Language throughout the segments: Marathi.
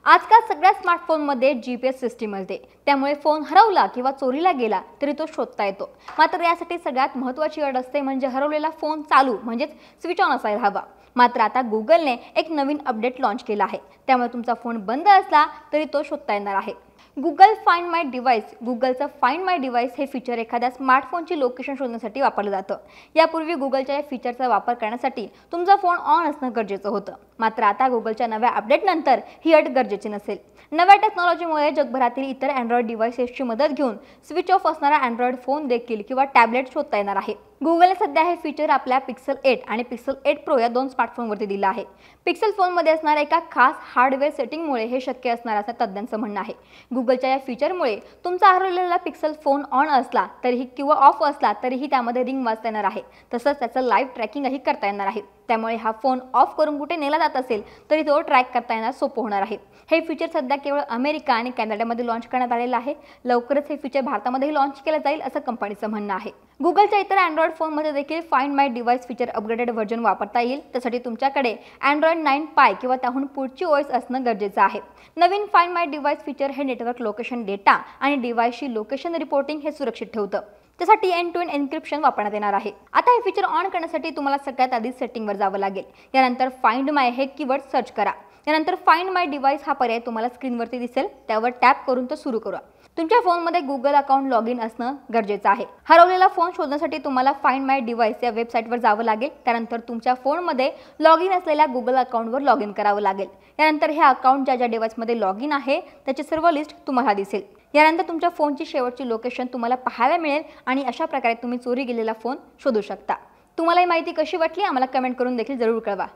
आजकाल सगळ्या स्मार्टफोनमध्ये GPS सिस्टीम असते, त्यामुळे फोन हरवला किंवा चोरीला गेला तरी तो शोधता येतो। मात्र यासाठी सगळ्यात महत्त्वाची अट असते म्हणजे हरवलेला फोन चालू म्हणजेच स्विच ऑन असायला हवा। मात्र आता गुगलने एक नवीन अपडेट लॉन्च केला आहे, त्यामुळे तुमचा फोन बंद असला तरी तो शोधता येणार आहे। गुगल फाइंड माय डिव्हाइस गुगलचं फाइंड माय डिव्हाइस हे फीचर एखाद्या स्मार्टफोनची लोकेशन शोधण्यासाठी वापरलं जातं। यापूर्वी गुगलच्या या फीचरचा वापर करण्यासाठी तुमचा फोन ऑन असणं गरजेचं होतं, मात्र आता गुगलच्या नव्या अपडेटनंतर ही अट गरजेची नसेल। नव्या टेक्नॉलॉजीमुळे जगभरातील इतर अँड्रॉइड डिव्हाइसेसची मदत घेऊन स्विच ऑफ असणारा अँड्रॉइड फोन देखील किंवा टॅबलेट शोधता येणार आहे। गुगलने सध्या हे फीचर आपल्या पिक्सल 8 आणि पिक्सल 8 प्रो या दोन स्मार्टफोनवरती दिलं आहे। पिक्सल फोनमध्ये असणाऱ्या एका खास हार्डवेअर सेटिंगमुळे हे शक्य असणार असं तज्ज्ञांचं म्हणणं आहे। गुगलच्या या फीचरमुळे तुमचा हरवलेला पिक्सल फोन ऑन असला तरीही किंवा ऑफ असला तरीही त्यामध्ये रिंग वाजता येणार आहे, तसंच त्याचं लाईव्ह ट्रॅकिंगही करता येणार आहे। त्यामुळे हा फोन ऑफ करून कुठे नेला जात असेल तरी तो ट्रॅक करता येणार सोपं होणार आहे। हे फीचर सध्या केवळ अमेरिका आणि कॅनडामध्ये लॉन्च करण्यात आलेलं आहे। लवकरच हे फीचर भारतामध्येही लॉन्च केलं जाईल असं कंपनीचं म्हणणं आहे। गुगलच्या इतर अँड्रॉइड फोनमध्ये देखील फाइंड माय डिव्हाइस फीचर अपग्रेडेड व्हर्जन वापरता येईल। त्यासाठी तुमच्याकडे अँड्रॉइड 9 पाय किंवा त्याहून पुढची OS असणं गरजेचं आहे। नवीन फाइंड माय डिव्हाइस फीचर हे नेटवर्क लोकेशन डेटा आणि डिव्हाइसची लोकेशन रिपोर्टिंग हे सुरक्षित ठेवतं। त्यासाठी एंड टू एंड एन्क्रिप्शन वापरण्यात येणार आहे। आता हे फीचर ऑन करण्यासाठी तुम्हाला सगळ्यात आधी सेटिंगवर जावं लागेल। यानंतर फाइंड माय हे कीवर्ड सर्च करा। यानंतर फाइंड माय डिव्हाइस हा पर्याय तुम्हाला स्क्रीनवरती दिसेल, त्यावर टॅप करून तो सुरू करा। तुमच्या फोनमध्ये गुगल अकाउंट लॉग इन असणं गरजेचं आहे। हरवलेला फोन शोधण्यासाठी तुम्हाला फाइंड माय डिव्हाइस या वेबसाईटवर जावं लागेल। त्यानंतर तुमच्या फोनमध्ये लॉग इन असलेल्या गुगल अकाउंटवर लॉग इन करावं लागेल। यानंतर हे अकाउंट ज्या डिव्हाइसमध्ये लॉग इन आहे त्याची सर्व लिस्ट तुम्हाला दिसेल। यानंतर तुमच्या फोनची शेवटची लोकेशन तुम्हाला पाहायला मिळेल आणि अशा प्रकारे तुम्ही चोरी गेलेला फोन शोधू शकता। तुम्हाला ही माहिती कशी वाटली आम्हाला कमेंट करून देखील जरूर कळवा।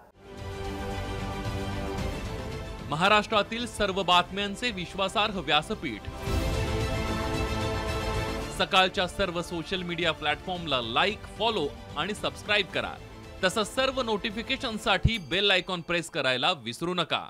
महाराष्ट्रातील सर्व बातम्यांचे विश्वासार्ह व्यासपीठ, सकाळच्या सर्व सोशल मीडिया प्लॅटफॉर्मला लाईक, फॉलो आणि सबस्क्राईब करा। तसंच सर्व नोटिफिकेशनसाठी बेल आयकॉन प्रेस करायला विसरू नका।